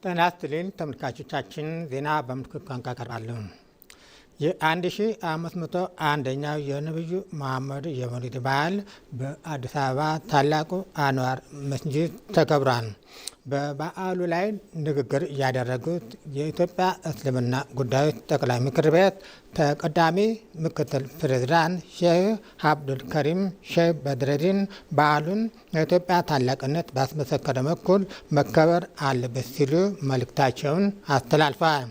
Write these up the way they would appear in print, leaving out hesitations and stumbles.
ጤና ይስጥልኝ ተመልካቾቻችን፣ ዜና በምልክት ቋንቋ ቀርባለሁ። የ1501ኛው የነብዩ መሐመድ የመውሊድ በዓል በአዲስ አበባ ታላቁ አንዋር መስጂድ ተከብሯል። በበዓሉ ላይ ንግግር ያደረጉት የኢትዮጵያ እስልምና ጉዳዮች ጠቅላይ ምክር ቤት ተቀዳሚ ምክትል ፕሬዝዳንት ሼህ አብዱልከሪም ሼህ በድረዲን በዓሉን የኢትዮጵያ ታላቅነት ባስመሰከረ በኩል መከበር አለበት ሲሉ መልእክታቸውን አስተላልፈዋል።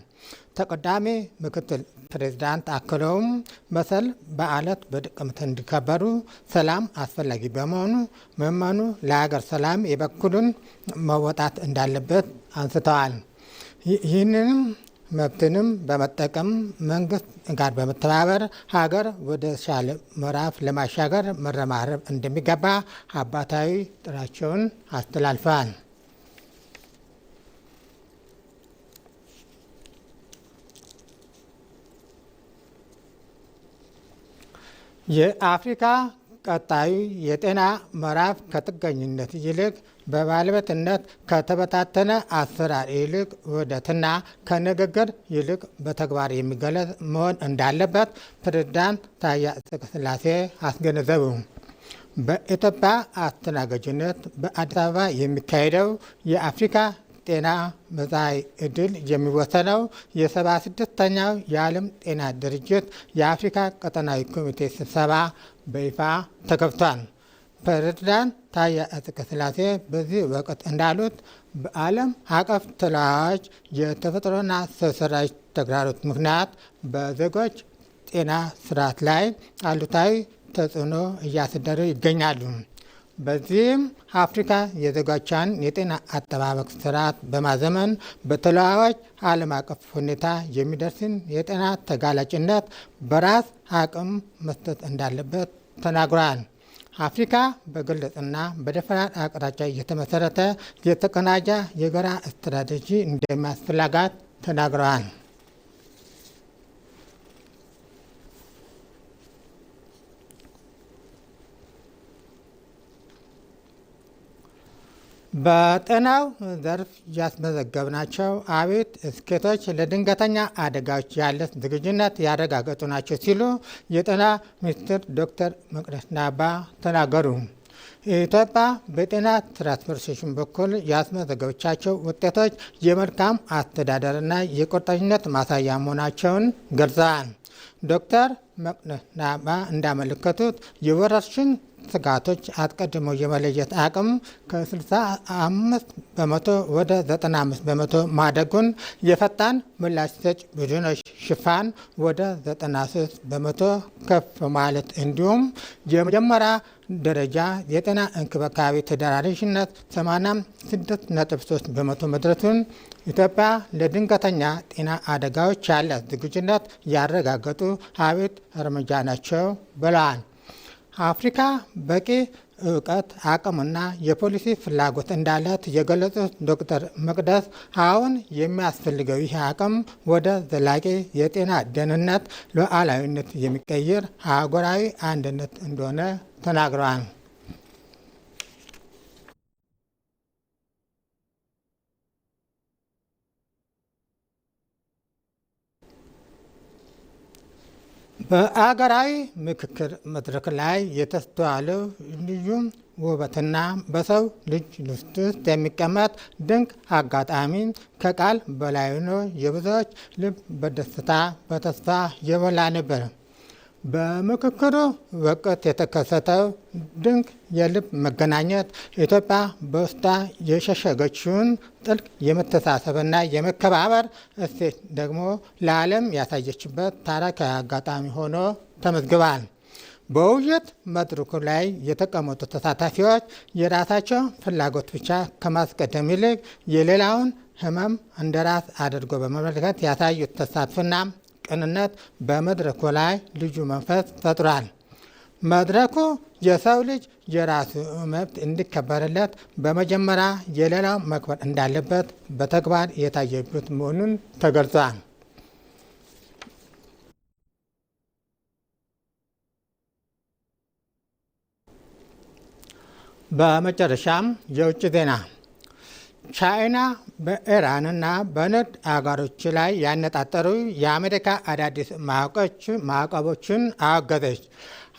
ተቀዳሚ ምክትል ፕሬዝዳንት አክለውም መሰል በዓላት በድምቀት እንዲከበሩ ሰላም አስፈላጊ በመሆኑ ምዕመኑ ለሀገር ሰላም የበኩሉን መወጣት እንዳለበት አንስተዋል። ይህንንም መብትንም በመጠቀም መንግስት ጋር በመተባበር ሀገር ወደ ተሻለ ምዕራፍ ለማሻገር መረባረብ እንደሚገባ አባታዊ ጥሪያቸውን አስተላልፈዋል። የአፍሪካ ቀጣዩ የጤና ምዕራፍ ከጥገኝነት ይልቅ በባለቤትነት ከተበታተነ አሰራር ይልቅ ውህደትና ከንግግር ይልቅ በተግባር የሚገለጽ መሆን እንዳለበት ፕሬዝዳንት ታዬ አጽቀሥላሴ አስገነዘቡ። በኢትዮጵያ አስተናጋጅነት በአዲስ አበባ የሚካሄደው የአፍሪካ ጤና መጻኢ ዕድል የሚወሰነው የ76ኛው የዓለም ጤና ድርጅት የአፍሪካ ቀጠናዊ ኮሚቴ ስብሰባ በይፋ ተከፍቷል። ፕሬዝዳንት ታዬ አጽቀሥላሴ በዚህ ወቅት እንዳሉት በዓለም አቀፍ ተለዋዋጭ የተፈጥሮና ሰው ሰራሽ ተግዳሮት ምክንያት በዜጎች ጤና ስርዓት ላይ አሉታዊ ተጽዕኖ እያሳደሩ ይገኛሉ። በዚህም አፍሪካ የዜጎቿን የጤና አጠባበቅ ስርዓት በማዘመን በተለዋዋጭ ዓለም አቀፍ ሁኔታ የሚደርስን የጤና ተጋላጭነት በራስ አቅም መስጠት እንዳለበት ተናግሯል። አፍሪካ በግልጽና በደፈጣ አቅጣጫ የተመሰረተ የተቀናጀ የጋራ ስትራቴጂ እንደሚያስፈልጋት ተናግረዋል። በጤናው ዘርፍ ያስመዘገብናቸው አቤት ስኬቶች ለድንገተኛ አደጋዎች ያለ ዝግጁነት ያረጋገጡ ናቸው ሲሉ የጤና ሚኒስትር ዶክተር መቅደስ ዳባ ተናገሩ። ኢትዮጵያ በጤና ትራንስፎርሜሽን በኩል ያስመዘገበቻቸው ውጤቶች የመልካም አስተዳደርና የቁርጠኝነት ማሳያ መሆናቸውን ገልጸዋል። ዶክተር መቅደስ ዳባ እንዳመለከቱት የወረርሽኝ ስጋቶች አስቀድሞ የመለየት አቅም ከ65 በመቶ ወደ 95 በመቶ ማደጉን፣ የፈጣን ምላሽ ሰጭ ቡድኖች ሽፋን ወደ 93 በመቶ ከፍ ማለት እንዲሁም የመጀመሪያ ደረጃ የጤና እንክብካቤ ተደራሽነት 86.3 በመቶ መድረሱን ኢትዮጵያ ለድንገተኛ ጤና አደጋዎች ያላት ዝግጁነት ያረጋገጡ አቤት እርምጃ ናቸው ብለዋል። አፍሪካ በቂ እውቀት አቅምና የፖሊሲ ፍላጎት እንዳላት የገለጹት ዶክተር መቅደስ አሁን የሚያስፈልገው ይህ አቅም ወደ ዘላቂ የጤና ደህንነት ሉዓላዊነት የሚቀይር አህጉራዊ አንድነት እንደሆነ ተናግረዋል። በአገራዊ ምክክር መድረክ ላይ የተስተዋለው ልዩ ውበትና በሰው ልጅ ውስጥ የሚቀመጥ ድንቅ አጋጣሚ ከቃል በላይ ሆኖ የብዙዎች ልብ በደስታ በተስፋ የሞላ ነበር። በምክክሩ ወቅት የተከሰተው ድንቅ የልብ መገናኘት ኢትዮጵያ በውስጧ የሸሸገችውን ጥልቅ የመተሳሰብና የመከባበር እሴት ደግሞ ለዓለም ያሳየችበት ታሪካዊ አጋጣሚ ሆኖ ተመዝግቧል። በውይይት መድረኩ ላይ የተቀመጡ ተሳታፊዎች የራሳቸው ፍላጎት ብቻ ከማስቀደም ይልቅ የሌላውን ሕመም እንደ ራስ አድርጎ በመመልከት ያሳዩት ተሳትፎና ቅንነት በመድረኩ ላይ ልዩ መንፈስ ፈጥሯል። መድረኩ የሰው ልጅ የራሱ መብት እንዲከበርለት በመጀመሪያ የሌላው መክበር እንዳለበት በተግባር የታየበት መሆኑን ተገልጿል። በመጨረሻም የውጭ ዜና ቻይና በኢራንና በንግድ አጋሮች ላይ ያነጣጠሩ የአሜሪካ አዳዲስ ማዕቀቦችን አወገዘች።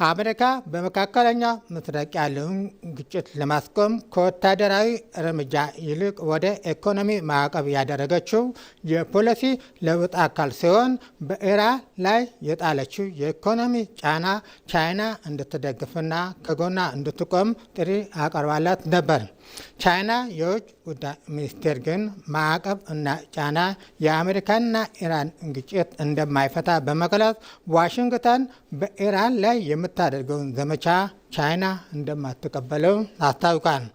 አሜሪካ በመካከለኛው ምስራቅ ያለውን ግጭት ለማስቆም ከወታደራዊ እርምጃ ይልቅ ወደ ኢኮኖሚ ማዕቀብ ያደረገችው የፖሊሲ ለውጥ አካል ሲሆን በኢራን ላይ የጣለችው የኢኮኖሚ ጫና ቻይና እንድትደግፍና ከጎኗ እንድትቆም ጥሪ አቀርባላት ነበር። ቻይና የውጭ ጉዳይ ሚኒስቴር ግን ማዕቀብ እና ጫና የአሜሪካና ኢራን ግጭት እንደማይፈታ በመግለጽ ዋሽንግተን በኢራን ላይ የምታደርገውን ዘመቻ ቻይና እንደማትቀበለው አስታውቋል።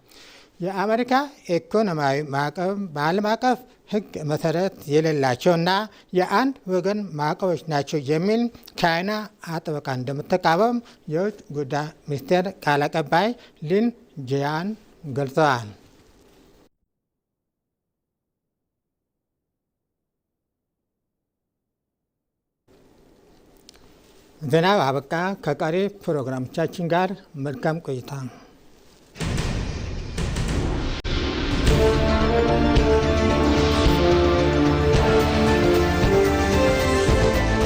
የአሜሪካ ኢኮኖሚያዊ ማዕቀብ በዓለም አቀፍ ሕግ መሰረት የሌላቸውና የአንድ ወገን ማዕቀቦች ናቸው የሚል ቻይና አጥብቃ እንደምትቃወም የውጭ ጉዳይ ሚኒስቴር ቃል አቀባይ ሊን ጂያን ገልጸዋል። ዜናው አበቃ። ከቀሪ ፕሮግራሞቻችን ጋር መልካም ቆይታ